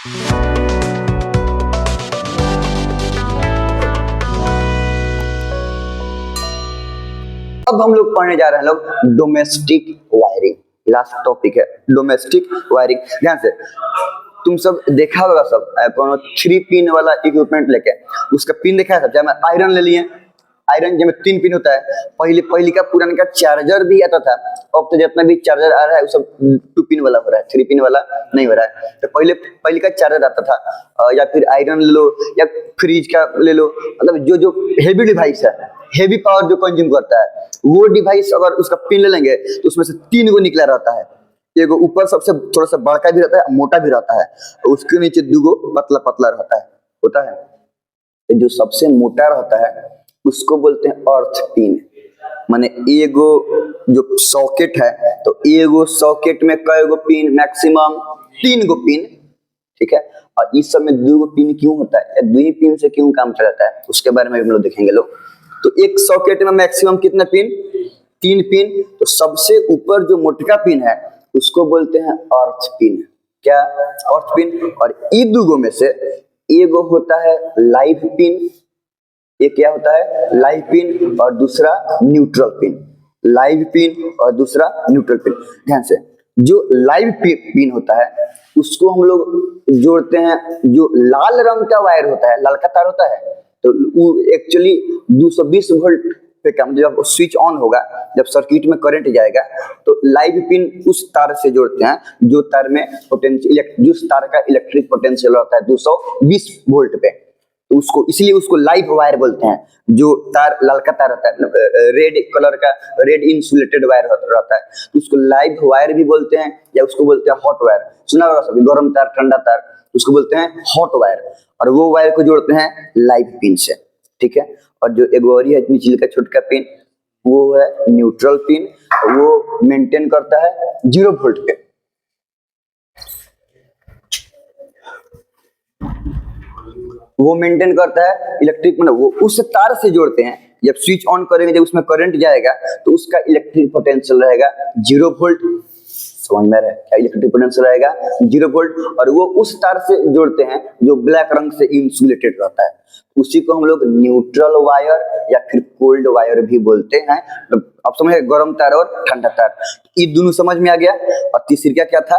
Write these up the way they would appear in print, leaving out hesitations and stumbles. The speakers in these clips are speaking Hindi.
अब हम लोग पढ़ने जा रहे हैं लोग डोमेस्टिक वायरिंग। लास्ट टॉपिक है डोमेस्टिक वायरिंग। ध्यान से तुम सब देखा होगा सब कोनो 3 पिन वाला इक्विपमेंट लेके उसका पिन देखा है सब। जब आयरन ले लिए, आयरन जिसमें 3 पिन होता है। पहले का पुराने का चार्जर भी आता था, अब तो जितना भी चार्जर आ रहा है वो सब 2 पिन वाला हो रहा है, 3 पिन वाला नहीं हो रहा है। तो पहले का चार्जर आता था, या फिर आयरन ले लो या फ्रिज का ले लो, मतलब जो हेवी डिवाइस है, हेवी पावर जो कंज्यूम करता है वो डिवाइस अगर उसका पिन ले लेंगे तो उसमें से 3 गो निकला रहता है। एगो ऊपर सबसे थोड़ा सा बड़का भी रहता है, मोटा भी रहता है, उसके नीचे 2 गो पतला पतला रहता है होता है। जो सबसे मोटा रहता है उसको बोलते हैं अर्थ पिन। माने एगो जो सॉकेट है तो एगो सॉकेट में कई गो पिन, मैक्सिमम 3 गो पिन, ठीक है। और इस सब में 2 गो पिन क्यों होता है, 2 ही पिन से क्यों काम चलाता है उसके बारे में हम लोग देखेंगे लोग। तो एक सॉकेट में मैक्सिमम कितने पिन, 3 पिन। तो सबसे ऊपर जो मोटका पिन है उसको बोलते हैं अर्थ पिन। क्या, अर्थ पिन। और ये 2 गो में से एगो होता है लाइव पिन, ये क्या होता है लाइव पिन, और दूसरा न्यूट्रल पिन। लाइव पिन और दूसरा न्यूट्रल पिन। ध्यान से जो लाइव पिन होता है उसको हम लोग जोड़ते हैं, जो लाल रंग का वायर होता है, लाल का तार होता है, तो वो एक्चुअली 220 वोल्ट पे काम, जब स्विच ऑन होगा, जब सर्किट में करंट जाएगा तो लाइव पिन उस तार से जोड़ते हैं जो तार में पोटेंशियल, जिस तार का इलेक्ट्रिक पोटेंशियल होता है 220 वोल्ट पे, तो उसको इसलिए उसको लाइव वायर बोलते हैं। जो तार लाल का तार होता है, रेड कलर का, रेड इंसुलेटेड वायर रहता है, तो उसको लाइव वायर भी बोलते हैं, या उसको बोलते हैं हॉट वायर। सुना होगा सभी, गर्म तार, ठंडा तार, उसको बोलते हैं हॉट वायर। और वो वायर को जोड़ते हैं लाइव पिन से, ठीक है। और जो एक और है नीचे का छोटा पिन, वो है न्यूट्रल पिन, वो मेंटेन करता है 0 वोल्ट पे। वो मेंटेन करता है इलेक्ट्रिक, मतलब वो उस तार से जोड़ते हैं, जब स्विच ऑन करेंगे, जब उसमें करंट जाएगा तो उसका इलेक्ट्रिक पोटेंशियल रहेगा 0 वोल्ट। समझ में आ रहा है क्या, इलेक्ट्रिक पोटेंशियल रहेगा 0 वोल्ट। और वो उस तार से जोड़ते हैं जो ब्लैक रंग से इंसुलेटेड रहता है, उसी को हम लोग न्यूट्रल वायर या फिर कोल्ड वायर भी बोलते हैं। तो अब समझ, गर्म तार और ठंडा तार, ये दोनों समझ में आ गया। और तीसरा क्या था,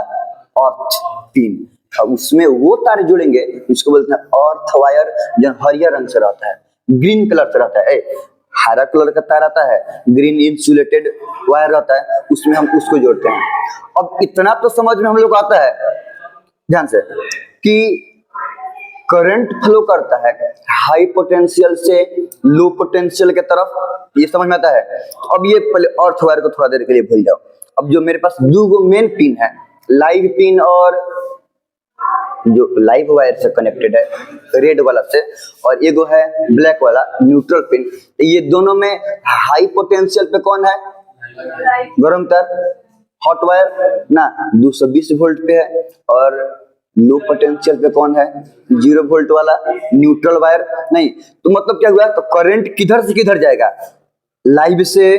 अर्थ पिन। अब उसमें वो तार जोड़ेंगे उसको बोलते हैं अर्थ वायर, जो हरियर रंग से रहता है, ग्रीन कलर से रहता है। हरा कलर का तार आता है, ग्रीन इंसुलेटेड वायर रहता है, उसमें हम उसको जोड़ते हैं। अब इतना तो समझ में हम लोग आता है, ध्यान से, कि करंट फ्लो करता है हाई पोटेंशियल से लो पोटेंशियल के तरफ, ये समझ में आता है। अब ये पहले अर्थ वायर को थोड़ा देर के लिए भूल जाओ। अब जो मेरे पास 2 गो मेन पिन है, लाइव पिन और जो लाइव वायर से कनेक्टेड है रेड वाला से, और एगो है ब्लैक वाला न्यूट्रल पिन, ये दोनों में हाई पोटेंशियल पे कौन है, गर्म तार, हॉट वायर ना 220 वोल्ट पे है। और लो पोटेंशियल पे कौन है, 0 वोल्ट वाला न्यूट्रल वायर। नहीं तो मतलब क्या हुआ, तो करंट किधर से किधर जाएगा, लाइव से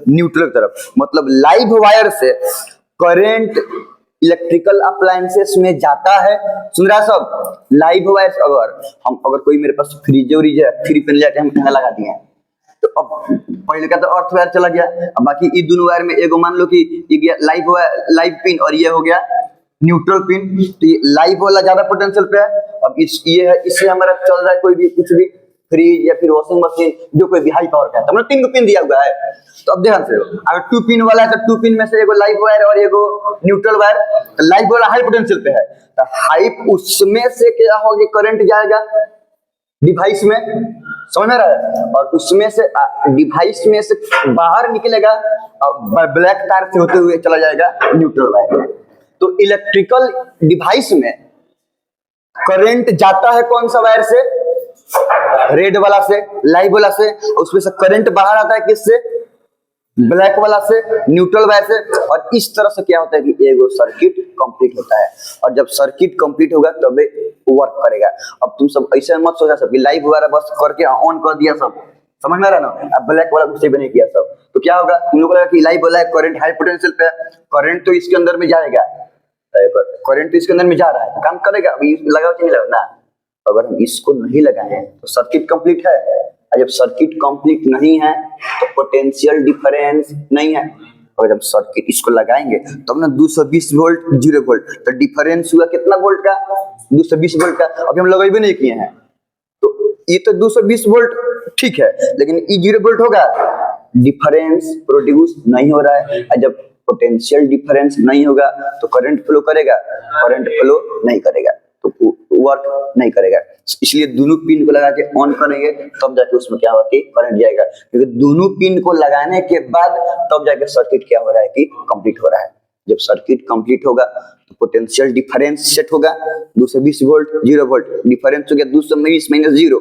न्यूट्रल तरफ। मतलब लाइव वायर से करंट इलेक्ट्रिकल अप्लायंसेस में जाता है। सुन रहा सब, लाइव वायर अगर कोई मेरे पास फ्रिज है, 3 पिन लेके हम यहाँ लगा दिए हैं, तो अब पहले का तो अर्थ वायर चला गया, अब बाकी ये दोनों वायर में एगो मान लो कि ये गया लाइव पिन और ये हो गया न्यूट्रल पिन। तो ये लाइव वाला ज्यादा पोटेंशियल पे है। अब ये है, इससे हमारा चल रहा है कोई भी कुछ भी, फ्रिज या फिर वॉशिंग मशीन, जो कोई भी हाई पावर का है, तो हमने 3 गो पिन दिया हुआ है। तो अब ध्यान से, अगर 2 पिन वाला है तो 2 पिन में से एगो लाइव वायर और एगो न्यूट्रल वायर। तो लाइव वाला हाई पोटेंशियल पे है, तो हाई उसमें से क्या होगा, करंट जाएगा डिवाइस में, समझ में आ रहा है। और उसमें से डिवाइस में से बाहर निकलेगा और ब्लैक तार से होते हुए चला जाएगा न्यूट्रल वायर। तो इलेक्ट्रिकल डिवाइस में करंट जाता है कौन सा वायर से, रेड वाला से, लाइव वाला से, उसमें से करंट बाहर आता है किससे, ब्लैक वाला से, न्यूट्रल वायर से। और इस तरह से क्या होता है कि एगो सर्किट कंप्लीट होता है। और जब सर्किट कंप्लीट होगा तब वर्क करेगा। अब तुम सब ऐसे मत सोचा सब कि लाइव वाला बस करके ऑन कर दिया सब, समझ में आ रहा ना, अब ब्लैक वाला कुछ भी नहीं किया सब, तो क्या होगा, तुम लोग को लगा कि लाइव वाला करंट हाई पोटेंशियल पे, करंट तो इसके अंदर में जाएगा, करंट इसके अंदर में जा रहा है, काम करेगा, अभी लगा नहीं लगा ना। अगर हम इसको नहीं लगाए तो सर्किट कंप्लीट है, और जब सर्किट कंप्लीट नहीं है तो पोटेंशियल डिफरेंस नहीं है। और जब सर्किट इसको लगाएंगे तब ना 220 वोल्ट 0 वोल्ट, तो डिफरेंस हुआ कितना वोल्ट का, 220 वोल्ट का। अभी हम लगाए भी नहीं किए हैं, तो ये तो 220 वोल्ट ठीक है, लेकिन ये 0 वोल्ट होगा, डिफरेंस प्रोड्यूस नहीं हो रहा है। और जब पोटेंशियल डिफरेंस नहीं होगा तो करंट फ्लो करेगा, करंट फ्लो नहीं करेगा, तो वर्क नहीं करेगा। इसलिए दोनों पिन को लगा के ऑन करेंगे तब जाके उसमें क्या होगा कि करंट जाएगा, क्योंकि दोनों पिन को लगाने के बाद तब जाके सर्किट क्या हो रहा है कि कंप्लीट हो रहा है। जब सर्किट कंप्लीट होगा तो पोटेंशियल डिफरेंस सेट होगा 220 वोल्ट 0 वोल्ट, डिफरेंस हो गया 220 माइनस 0,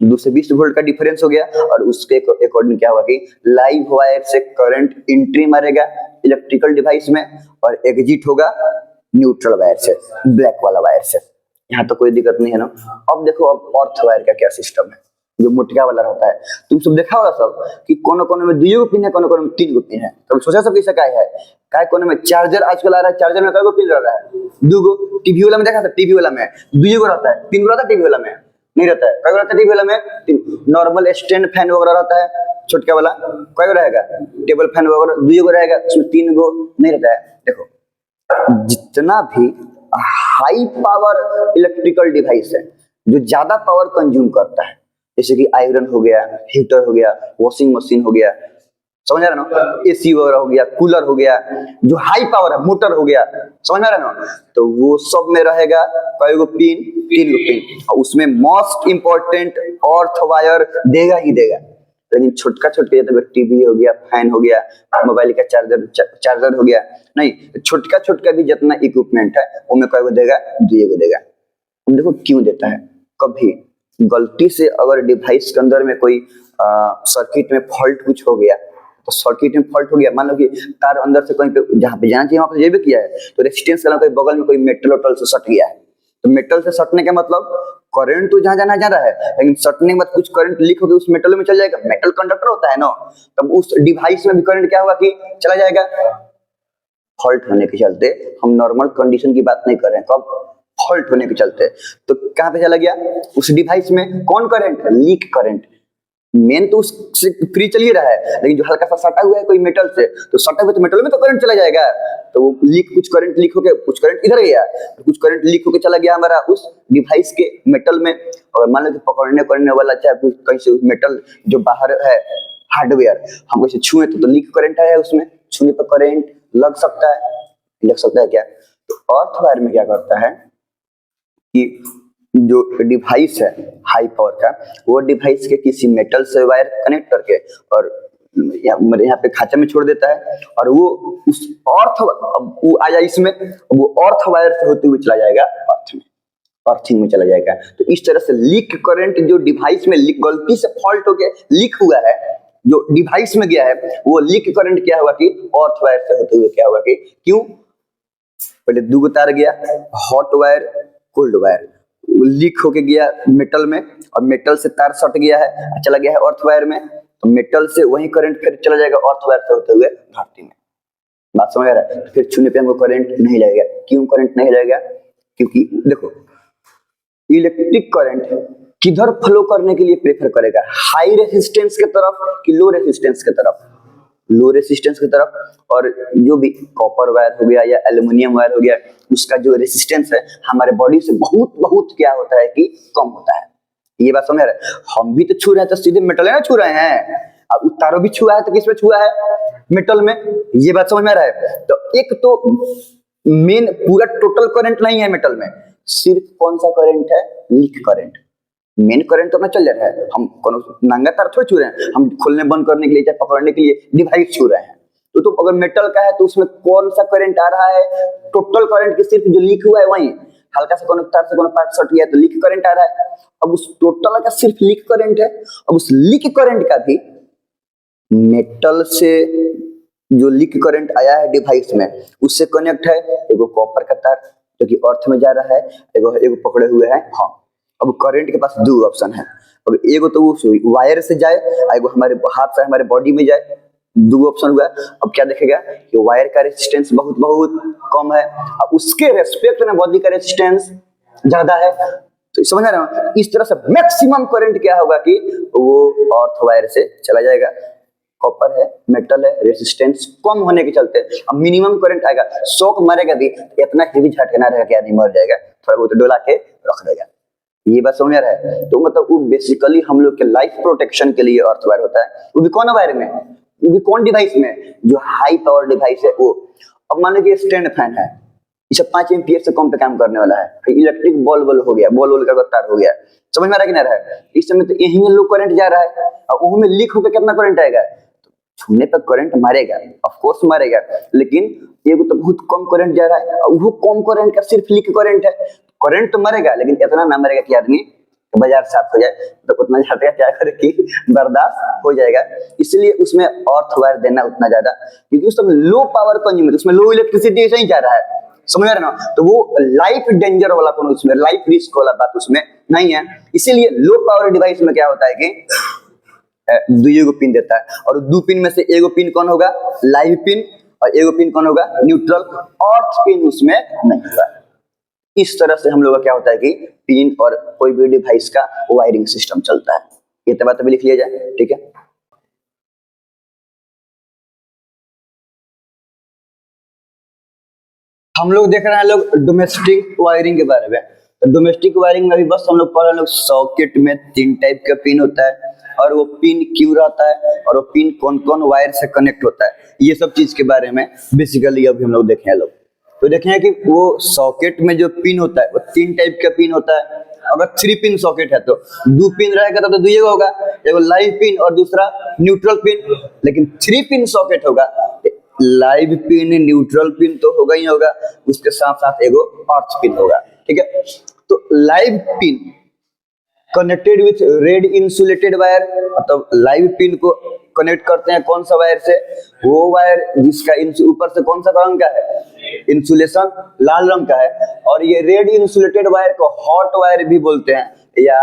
220 वोल्ट का डिफरेंस हो गया। और उसके अकॉर्डिंग क्या होगा कि लाइव वायर से करंट एंट्री मारेगा इलेक्ट्रिकल डिवाइस में, और एग्जिट होगा न्यूट्रल वायर से, ब्लैक वाला वायर से। यहाँ तो कोई दिक्कत नहीं है ना। अब देखो अब अर्थ वायर का क्या सिस्टम है, जो मोटका वाला रहता है। तुम सब देखा होगा सब कि कोनो कोनो में 2 पिन है, कोनो कोनो में 3 पिन है। तो सोचा सब कैसा क्या है, काय कोनो में चार्जर आजकल आ रहा है, चार्जर में कई पिन रह रहा है, 2 टीवी वाला में देखा था, टीवी वाला में 2 रहता है, 3 रहता है, टीवी वाला में नहीं रहता है। कई रहता है टीवी वाला में 3। नॉर्मल स्टैंड फैन वगैरह रहता है छोटका वाला, कई रहेगा, टेबल फैन वगैरह 2 रहेगा, उसमें 3 नहीं रहता है। देखो जितना भी हाई पावर इलेक्ट्रिकल डिवाइस है जो ज्यादा पावर कंज्यूम करता है, जैसे कि आयरन हो गया, हीटर हो गया, वॉशिंग मशीन हो गया, समझ आ रहा है ना, एसी वगैरह हो गया, कूलर हो गया, जो हाई पावर है, मोटर हो गया, समझ आ रहा है ना, तो वो सब में रहेगा कई गो पिन, 3 पिन, और उसमें मोस्ट इंपॉर्टेंट अर्थ वायर देगा ही देगा। लेकिन छोटका छोटका जैसे टीवी हो गया, फैन हो गया, मोबाइल का चार्जर हो गया, नहीं, छोटका छोटका भी जितना इक्विपमेंट है उनमें कई गो देगा, 2 देगा। देखो क्यों देता है, कभी गलती से अगर डिवाइस के अंदर में कोई सर्किट में फॉल्ट कुछ हो गया, तो सर्किट में फॉल्ट हो गया, मान लो कि तार अंदर से कहीं पे जहाँ पे जाना चाहिए वहां पे ये भी किया है, तो रेजिस्टेंस का कोई बगल में कोई मेटल वोटल से सट गया है, तो मेटल से सटने का मतलब करंट तो जहां जाना जा रहा है, लेकिन सटने के बाद कुछ करंट लीक होकर उस मेटल में चल जाएगा। मेटल कंडक्टर होता है ना, तब उस डिवाइस में भी करंट क्या होगा कि चला जाएगा। फॉल्ट होने के चलते, हम नॉर्मल कंडीशन की बात नहीं कर रहे हैं, कब फॉल्ट होने के चलते, तो कहां पे चला गया, उस डिवाइस में कौन करंट, लीक करंट। मेन तो उससे फ्री चल ही रहा है, लेकिन जो हल्का सा सटा हुआ है कोई मेटल से, तो सटा हुआ तो मेटल में तो करंट चला जाएगा, तो वो लीक, कुछ करंट लीक होके कुछ करंट इधर गया, कुछ करंट लीक होके चला गया हमारा उस डिवाइस के मेटल में। और मान लो कि पकड़ने वाला चाहे कहीं से मेटल जो बाहर है हार्डवेयर, हम कैसे छुए तो लीक करंट आया, उसमें छूने पर करंट लग सकता है क्या। तो अर्थ वायर में क्या करता है कि जो डिवाइस है हाई पावर का, वो डिवाइस के किसी मेटल से वायर कनेक्ट करके और यहाँ पे खांचा में छोड़ देता है, और वो उस अर्थ वो आया इसमें, वो अर्थ वायर से होते हुए चला जाएगा अर्थ में, अर्थिंग में चला जाएगा। तो इस तरह से लीक करंट जो डिवाइस में गलती से फॉल्ट होके लीक हुआ है, जो डिवाइस में गया है, वो लीक करंट क्या हुआ कि अर्थ वायर से होते हुए क्या हुआ कि, क्यों, पहले 2 तार गया, hot wire cold wire, leak होके गया मेटल में, और मेटल से तार सट गया है, चला गया है अर्थ वायर में, तो मेटल से वही करंट फिर चला जाएगा अर्थ वायर से होते हुए धरती में। बात समझ आ रहा है। फिर छूने पे हमको करंट नहीं लगेगा। क्यों करंट नहीं लगेगा, क्योंकि देखो इलेक्ट्रिक करंट किधर फ्लो करने के लिए प्रेफर करेगा, हाई रेजिस्टेंस के तरफ कि लो रेजिस्टेंस के तरफ, लो रेजिस्टेंस की तरफ। और जो भी कॉपर वायर हो गया या एल्युमिनियम वायर हो गया, उसका जो रेजिस्टेंस है हमारे बॉडी से बहुत बहुत क्या होता है कि कम होता है। ये बात समझ रहे हैं। हम भी तो छू रहे हैं तो सीधे मेटल है ना छू रहे हैं, अब तारो भी छुआ है तो किस पे छुआ है, मेटल में। ये बात समझ में आ रहा है। तो एक तो मेन पूरा टोटल करंट नहीं है मेटल में, सिर्फ कौन सा करंट है, लीक करंट। मेन करंट तो अपना चल रहा है, हम नंगा तार थोड़ी छू रहे हैं, हम खोलने बंद करने के लिए चाहे पकड़ने के लिए डिवाइस छू रहे हैं। तो अगर मेटल का है तो उसमें कौन सा करंट आ रहा है, टोटल करंट के सिर्फ जो लीक हुआ है वही, हल्का सा कोनो तार से कोनो पार्ट सट गया है तो लीक करंट आ रहा है। अब उस टोटल का सिर्फ लीक करंट है। अब उस लीक करंट का भी मेटल से जो लीक करंट आया है डिवाइस में, उससे कनेक्ट है एगो कॉपर का तार जो कि अर्थ में जा रहा है, एगो पकड़े हुए है। हाँ, अब करंट के पास 2 ऑप्शन है। अब एगो तो वो वायर से जाए, एगो हमारे हाथ से हमारे बॉडी में जाए, 2 ऑप्शन हुआ। अब क्या देखेगा कि वायर का रेजिस्टेंस बहुत बहुत कम है, और उसके रेस्पेक्ट में बॉडी का रेजिस्टेंस ज्यादा है। तो समझ आ रहा है, इस तरह से मैक्सिमम करंट क्या होगा कि वो अर्थ वायर से चला जाएगा। कॉपर है, मेटल है, रेजिस्टेंस कम होने के चलते अब मिनिमम करंट आएगा। शॉक मारेगा भी इतना हेवी झटका ना रहेगा कि आदमी मर जाएगा, थोड़ा बहुत डोला के रख देगा। ये बात समझ आ रहा है। तो मतलब वो बेसिकली हम लोग के लाइफ प्रोटेक्शन के लिए अर्थ वायर होता है। वो भी कौन वायर में, वो भी कौन डिवाइस में, जो हाई पावर डिवाइस है वो। अब मान लीजिए स्टैंड फैन है, ये 5 एम्पियर से कम पे काम करने वाला है। इलेक्ट्रिक बॉल हो गया, बॉल का तार हो गया, समझ में आ रहा है कि नहीं रहा है। इस समय तो यही लो करंट जा रहा है, और वो में लीक होकर कितना करंट आएगा, छूने पर करंट मारेगा, ऑफ कोर्स मारेगा, लेकिन ये तो बहुत कम करंट जा रहा है, और वो कम करंट का सिर्फ लीक करंट है। करंट तो मरेगा लेकिन इतना ना मरेगा कि आदमी बाजार साफ हो जाए, तो उतना झटका क्या करे कि बर्दाश्त हो जाएगा। इसलिए उसमें अर्थ वायर देना उतना ज्यादा, क्योंकि उसमें लो पावर कंज्यूम, उसमें लो इलेक्ट्रिसिटी ऐसा ही जा रहा है, समझ रहे ना। तो वो लाइफ डेंजर वाला कोनो उसमें लाइफ रिस्क वाला बात उसमें नहीं है। इसीलिए लो पावर डिवाइस में क्या होता है कि दो पिन देता है, और दो पिन में से एगो पिन कौन होगा, लाइव पिन, और एगो पिन कौन होगा, न्यूट्रल। अर्थ पिन उसमें नहीं होगा। इस तरह से हम लोग का क्या होता है कि पिन और कोई भी डिवाइस का वायरिंग सिस्टम चलता है। ये तो बात भी लिख लिया जाए, ठीक है। हम लोग देख रहे हैं लोग डोमेस्टिक वायरिंग के बारे में। तो डोमेस्टिक वायरिंग में भी बस हम लोग पढ़ रहे हैं, सॉकेट में 3 टाइप का पिन होता है, और वो पिन क्यों रहता है, और वो पिन कौन कौन वायर से कनेक्ट होता है, ये सब चीज के बारे में बेसिकली अभी हम लोग देखें लोग। तो देखें कि वो सॉकेट में जो पिन होता है वो 3 टाइप का पिन होता है। अगर 3 पिन सॉकेट है तो 2 पिन रहेगा तो 2 होगा, एगो लाइव पिन और दूसरा न्यूट्रल पिन। लेकिन 3 पिन सॉकेट होगा, लाइव पिन न्यूट्रल पिन तो होगा ही होगा, उसके साथ साथ एगो अर्थ पिन होगा, ठीक है। तो live pin connected with red insulated wire, मतलब लाइव पिन को कनेक्ट करते हैं कौन सा वायर से, वो वायर जिसका ऊपर से कौन सा रंग का है, इंसुलेशन लाल रंग का है। और ये रेड इंसुलेटेड वायर को हॉट वायर भी बोलते हैं, या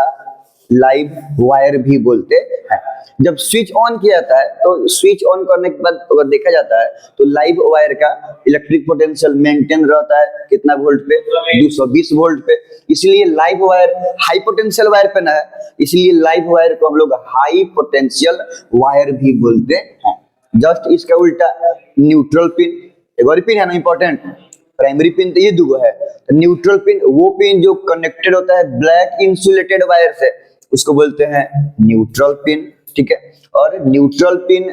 लाइव वायर भी बोलते हैं। जब स्विच ऑन किया जाता है तो स्विच ऑन करने के बाद अगर देखा जाता है तो लाइव वायर का इलेक्ट्रिक पोटेंशियल मेंटेन रहता है कितना वोल्ट पे, 220 वोल्ट पे। इसलिए live wire high potential wire पे ना है, इसलिए लाइव वायर को हम लोग हाई पोटेंशियल वायर भी बोलते हैं। जस्ट इसका उल्टा न्यूट्रल पिन, एक और पिन है ना इंपॉर्टेंट, प्राइमरी पिन तो ये दो है। न्यूट्रल पिन वो पिन जो कनेक्टेड होता है ब्लैक इंसुलेटेड वायर से, उसको बोलते हैं न्यूट्रल पिन, ठीक है। और न्यूट्रल पिन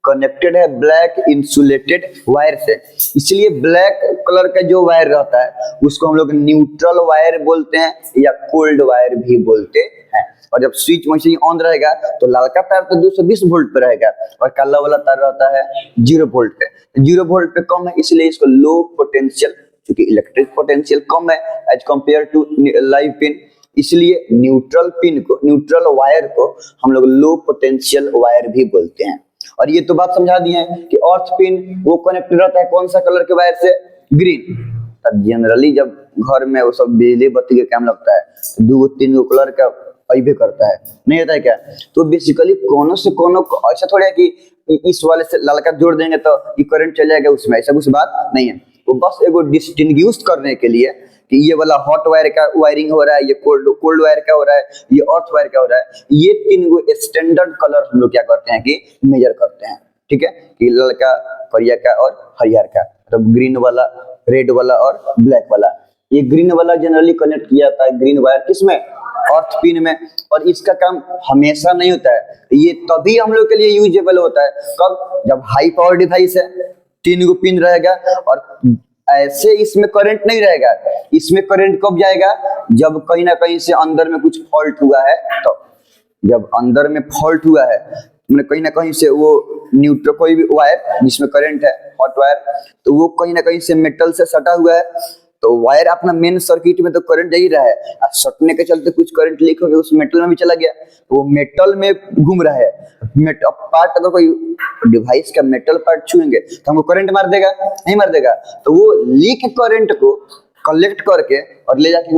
कनेक्टेड है ब्लैक इंसुलेटेड वायर से, इसलिए ब्लैक कलर का जो वायर रहता है उसको हम लोग न्यूट्रल वायर बोलते हैं, या कोल्ड वायर भी बोलते हैं। और जब स्विच मशीन ऑन रहेगा तो लाल का तार तो 220 वोल्ट पे रहेगा, और काला वाला तार रहता है 0 वोल्ट पे। 0 वोल्ट पे कम है, इसलिए इसको लो पोटेंशियल, क्योंकि इलेक्ट्रिक पोटेंशियल कम है as compare to live pin, इसलिए न्यूट्रल पिन को, न्यूट्रल वायर को हम लोग लो पोटेंशियल वायर भी बोलते हैं। और ये तो बात समझा दी है कि अर्थ पिन वो कनेक्टेड रहता है कौन सा कलर के वायर से, ग्रीन। जनरली जब घर में वो सब बिजली बत्ती के काम लगता है 2-3 कलर का अइबे करता है, नहीं होता है क्या। तो बेसिकली कोनो से कोनो ऐसा थोड़ा है कि इस वाले से लाल का जोड़ देंगे तो ये करंट चल जाएगा, उसमें ऐसा कुछ बात नहीं है। वो बस एगो डिस्टिंग्विश करने के लिए कि ये वाला हॉट वायर का वायरिंग हो रहा है, ये कोल्ड वायर का हो रहा है, ये अर्थ वायर का हो रहा है। ये 3 गो स्टैंडर्ड कलर हम लोग क्या करते हैं कि मेजर करते हैं, ठीक है, कि ललका, करिया का और हरियर का, मतलब ग्रीन वाला, रेड वाला और ब्लैक वाला। ये ग्रीन वाला जनरली कनेक्ट किया जाता है ग्रीन वायर किसमें, अर्थ पिन में। और इसका काम हमेशा नहीं होता है, ये तभी हम लोग के लिए यूजेबल होता है कब, जब हाई पावर डिवाइस है, 3 गो पिन रहेगा और ऐसे इसमें करंट नहीं रहेगा। इसमें करंट कब जाएगा, जब कहीं ना कहीं से अंदर में कुछ फॉल्ट हुआ है, तो जब अंदर में फॉल्ट हुआ है मैंने कहीं ना कहीं से वो न्यूट्रल कोई भी वायर जिसमें करंट है, हॉट वायर, तो वो कहीं ना कहीं से मेटल से सटा हुआ है, तो वायर अपना मेन सर्किट में तो करंट जा ही रहा है, और सटने के चलते कुछ करंट लीक हो गया, उस मेटल में भी चला गया, तो वो मेटल में घूम रहा है। पार्ट अगर कोई डिवाइस का मेटल पार्ट छुएंगे तो हमको करंट मार देगा, नहीं मार देगा। तो वो लीक करंट को कलेक्ट करके और ले जाके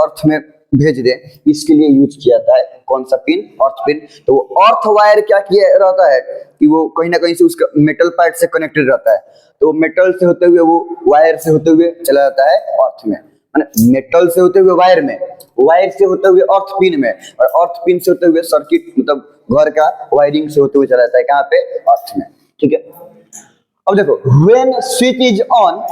अर्थ में भेज दे, इसके लिए यूज किया जाता है कौन सा पिन, अर्थ पिन। तो वो अर्थ वायर क्या किया रहता है कि वो कहीं ना कहीं से उसका मेटल पार्ट से कनेक्टेड रहता है, तो वो मेटल से होते हुए वो वायर से होते हुए चला जाता है अर्थ में, माने मेटल से होते हुए वायर में, वायर से होते हुए अर्थ पिन में, और अर्थ पिन से होते हुए सर्किट मतलब घर का वायरिंग से होते हुए चला जाता है कहाँ पे, अर्थ में। ठीक है, अब देखो when switch is on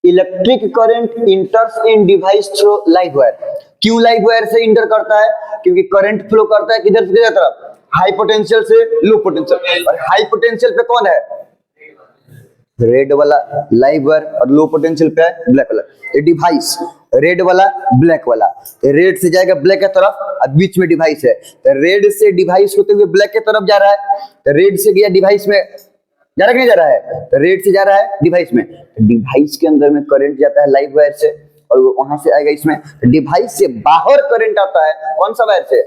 electric current इंटर्स in device through live wire. क्यों लाइव वायर से इंटर करता है, क्योंकि करंट फ्लो करता है किधर से किधर तरफ, हाई पोटेंशियल से लो पोटेंशियल, और हाई पोटेंशियल पे कौन है, रेड वाला लाइव वायर, और लो पोटेंशियल पे है ब्लैक वाला। ये डिवाइस रेड वाला ब्लैक वाला, रेड से जाएगा ब्लैक की तरफ और बीच में डिवाइस है, तो रेड से डिवाइस होते हुए ब्लैक की तरफ जा रहा है, तो रेड से गया डिवाइस में, जा रहा है कि नहीं जा रहा है, तो रेड से जा रहा है डिवाइस में, डिवाइस के अंदर में करंट जाता है लाइव वायर से, और वहां से आएगा इसमें, डिवाइस से बाहर करंट आता है कौन सा वायर से,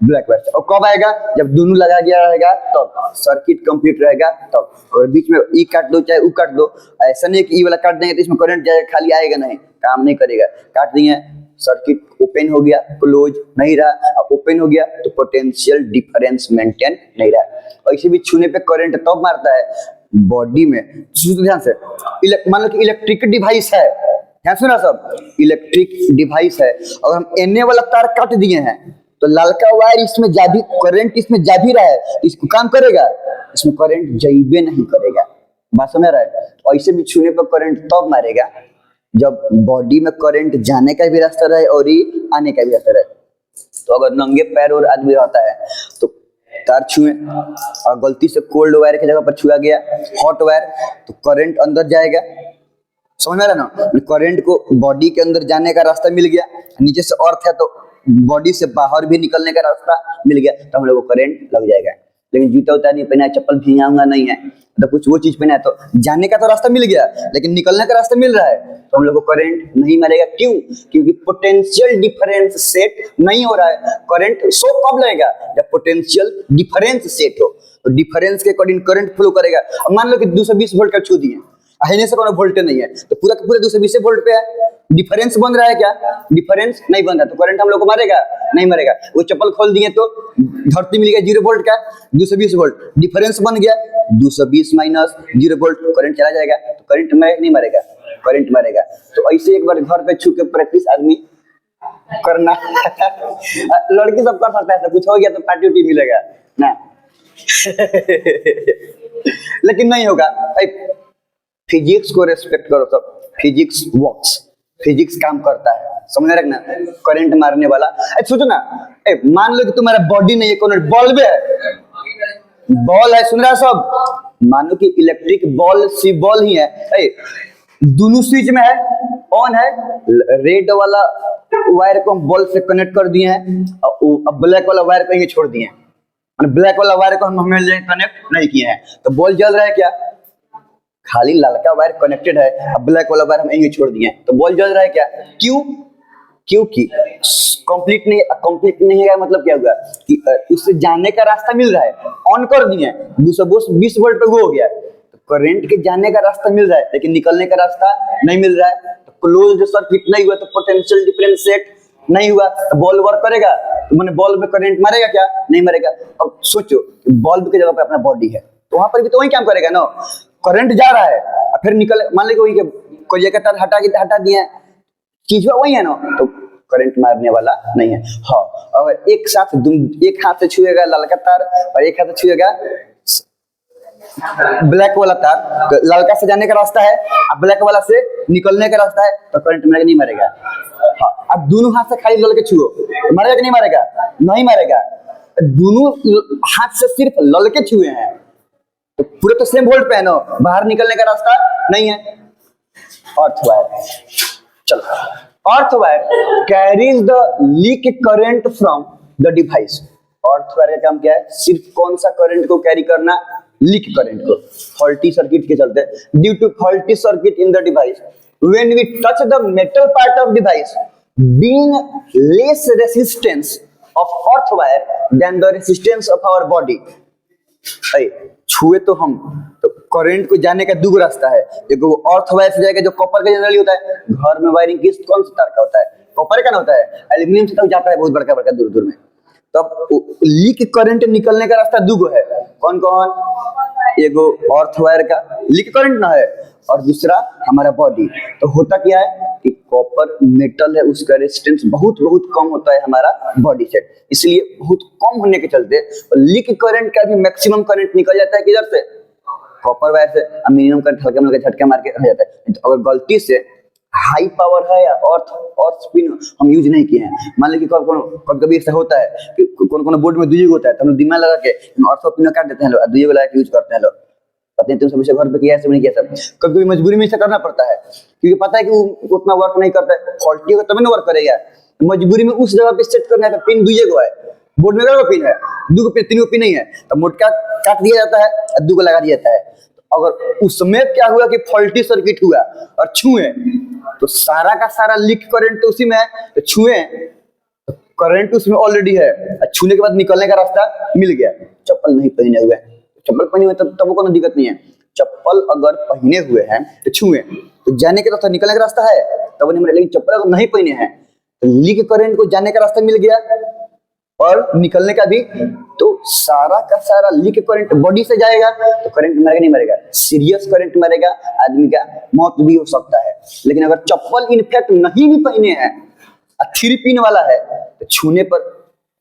ब्लैक वायर से। और कब आएगा, जब दोनों लगा गया रहेगा तब, सर्किट कंप्लीट रहेगा तब। और बीच में ई काट दो चाहे ऊ काट दो, ऐसा नहीं कि ई वाला काट देंगे तो इसमें करंट जाएगा खाली आएगा नहीं, काम नहीं करेगा। काट दिए सर्किट ओपन हो गया, क्लोज नहीं रहा, ओपन हो गया तो पोटेंशियल डिफरेंस मेंटेन नहीं रहा। और इसे भी छूने पे करंट तब मारता है बॉडी में, ध्यान से, मान लो कि इलेक्ट्रिक डिवाइस है, ध्यान सुना सब, इलेक्ट्रिक डिवाइस है, और हम एनए वाला तार काट दिए हैं तो लालका वायर इसमें जा भी, करंट इसमें जा भी रहा है, इसको काम करेगा, इसमें करंट जाइबे नहीं करेगा, बात समझ रहा है। और इसे भी छूने पर करंट तब मारेगा जब बॉडी में करंट जाने का भी रास्ता रहे और ही आने का भी रास्ता रहे। तो अगर नंगे पैर और आदमी रहता है तो तार छुए और गलती से कोल्ड वायर की जगह पर छुआ गया हॉट वायर, तो करंट अंदर जाएगा, समझ में आ रहा ना, करंट को बॉडी के अंदर जाने का रास्ता मिल गया, नीचे से अर्थ है तो बॉडी से बाहर भी निकलने का रास्ता मिल गया, तो हम लोग को करंट लग जाएगा। लेकिन जूता उता नहीं पहना है, चप्पल भींगाऊंगा नहीं है, तो कुछ वो चीज पहना है, तो जाने का तो रास्ता मिल गया लेकिन निकलने का रास्ता मिल रहा है, तो हम लोग को करंट नहीं मारेगा। क्यों, क्योंकि पोटेंशियल डिफरेंस सेट नहीं हो रहा है। करंट शो कब लगेगा, जब पोटेंशियल डिफरेंस सेट हो, तो डिफरेंस के अकॉर्डिंग करंट फ्लो करेगा। अब मान लो कि 220 वोल्ट का छू दिए, अहिने से कोई वोल्टेज नहीं है, तो पूरा का पूरा 220 वोल्ट पे है, डिफरेंस बन रहा है क्या, डिफरेंस नहीं बन रहा, तो करंट हम लोग को मारेगा नहीं मारेगा। वो चप्पल खोल दिए तो धरती मिल गया 0 वोल्ट का, 220 वोल्ट, डिफरेंस बन गया 220 माइनस 0 वोल्ट, करंट चला जाएगा, तो करंट मारेगा नहीं मारेगा, करंट मारेगा। तो ऐसे एक बार घर पे छू के प्रैक्टिस आदमी करना लड़की सब कर सकता है, तो कुछ हो गया तो पार्टी उटी मिलेगा ना लेकिन नहीं होगा। फिजिक्स को रेस्पेक्ट करो सब, फिजिक्स वर्क्स, फिजिक्स काम करता है, समझ रखना। करंट मारने वाला सोचो ना, मान लो कि तुम्हारा बॉडी नहीं है, कौन बल्ब है, बॉल है, सुन रहा है सब, मानो कि इलेक्ट्रिक बॉल सी बॉल ही है, दोनों स्विच में है, ऑन है, रेड वाला वायर को हम बॉल से कनेक्ट कर दिए हैं, अब ब्लैक वाला वायर को यहीं छोड़ दिए हैं, ब्लैक वाला वायर को हम कनेक्ट नहीं किए हैं, तो बॉल जल रहा है क्या, खाली लालका वायर कनेक्टेड है, अब ब्लैक वाला वायर हम यहीं छोड़ दिए हैं, तो बॉल जल रहा है क्या, क्यों, क्योंकि कंप्लीट नहीं है, मतलब क्या हुआ कि उससे जाने का रास्ता मिल रहा है, ऑन कर दिए 220 वोल्ट पे वो हो गया, तो करंट के जाने का रास्ता मिल रहा है लेकिन निकलने का रास्ता नहीं मिल रहा है, तो क्लोज्ड सर्किट नहीं हुआ, तो पोटेंशियल डिफरेंस सेट नहीं हुआ, तो बॉल वर्क करेगा, तो मैंने बॉल में करंट मारेगा क्या, नहीं मारेगा। अब सोचो बॉल्ब की जगह पे अपना बॉडी है, तो वहां पर भी तो वही काम करेगा ना, करंट जा रहा है और फिर निकल, मान लो वही कोई का तार हटा दिए, चीज वही है ना, तो करंट मारने वाला नहीं है। हाँ, अगर एक साथ एक हाथ से छुएगा लालका तार और एक हाथ से छुएगा ब्लैक वाला तार, तो लालका से जाने का रास्ता है और ब्लैक वाला से निकलने का रास्ता है, तो करंट मारेगा नहीं मारेगा। हाँ, अब दोनों हाथ से खाली ललके छुओ, मारेगा कि नहीं मारेगा, नहीं मारेगा। दोनों हाथ से सिर्फ ललके छुए हैं तो पूरे तो सेम वोल्ट पे है ना, बाहर निकलने का रास्ता नहीं है। अर्थ वायर, चलो, earth wire carries the leak current from the device. Earth wire का काम क्या है, सिर्फ कौन सा करंट को कैरी करना, लीक करंट को, फॉल्टी सर्किट के चलते, due to faulty circuit in the device when we touch the metal part of device being less resistance of earth wire then the resistance of our body. छुए तो हम, तो करंट को जाने का दो रास्ता है, एक वो अर्थ वायर से जाएगा जो कॉपर का जनरली होता है, घर में वायरिंग किस कौन सा तार का होता है, कॉपर का ना होता है, एल्यूमिनियम से तो जाता है बहुत बड़का बड़का दूर दूर में। तब लीक करंट निकलने का रास्ता दो है, कौन कौन, एगो अर्थ वायर का लीक करंट ना है, और दूसरा हमारा बॉडी। तो होता क्या है कि कॉपर मेटल है, उसका रेजिस्टेंस बहुत बहुत कम होता है हमारा बॉडी से, इसलिए बहुत कम होने के चलते लीक करंट का भी मैक्सिमम करंट निकल जाता है किधर से, कॉपर वायर से। मिनिमम करंट हल्के में झटके मार के हो जाता है। तो अगर गलती से हाई पावर है या अर्थ स्पिन हम यूज नहीं किए हैं, मान लीजिए कभी कभी ऐसा होता है कि कौन बोर्ड में दुई होता है, तो हम दिमाग लगा के अर्थ स्पिन काट देते हैं लोग, दुई लगा के यूज करते हैं लोग। पता नहीं तुम सब घर पे किया, सब नहीं किया, सब कभी कभी मजबूरी में ऐसा करना पड़ता है, क्योंकि पता है कि वो उतना वर्क नहीं करता है, फॉल्टी होगा तभी ना वर्क करेगा। मजबूरी में उस जगह पे सेट करना है, पिन दुई को है, बोर्ड में पिन है, दो पिन, तीन पिन नहीं है, तो मोटका काट दिया जाता है और दो को लगा दिया जाता है। अगर उसमें क्या हुआ कि फॉल्टी सर्किट हुआ और छुए, तो सारा का सारा लीक करंट तो उसी में है, तो छुए तो करंट उसमें ऑलरेडी है, छूने के बाद निकलने का रास्ता मिल गया। चप्पल नहीं पहने हुए, चप्पल पहने हुए तब कोई दिक्कत नहीं है, चप्पल अगर पहने हुए हैं तो छुए तो जाने के रास्ता, निकलने का रास्ता है तब नहीं मिलेगा। लेकिन चप्पल अगर नहीं पहने हैं तो लीक करंट को जाने का रास्ता मिल गया और निकलने का भी, तो सारा का सारा लीक करंट बॉडी से जाएगा, तो करंट मरेगा नहीं मरेगा, सीरियस करंट मरेगा, आदमी का मौत भी हो सकता है। लेकिन अगर चप्पल इनफैक्ट नहीं भी पहने हैं, 3 पिन वाला है, तो छूने पर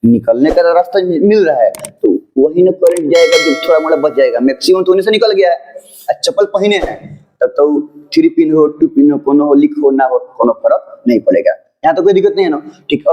निकलने का रास्ता मिल रहा है, तो वही ना करंट जाएगा, जो थोड़ा मोड़ा बच जाएगा, मैक्सिमम तो उन्हीं से निकल गया है। चप्पल पहने हैं तब तो 3 पिन हो, 2 पिन हो, कोनो हो, लीक हो ना हो, कोनो फर्क नहीं पड़ेगा, यहाँ तो कोई दिक्कत नहीं है ना। ठीक, अब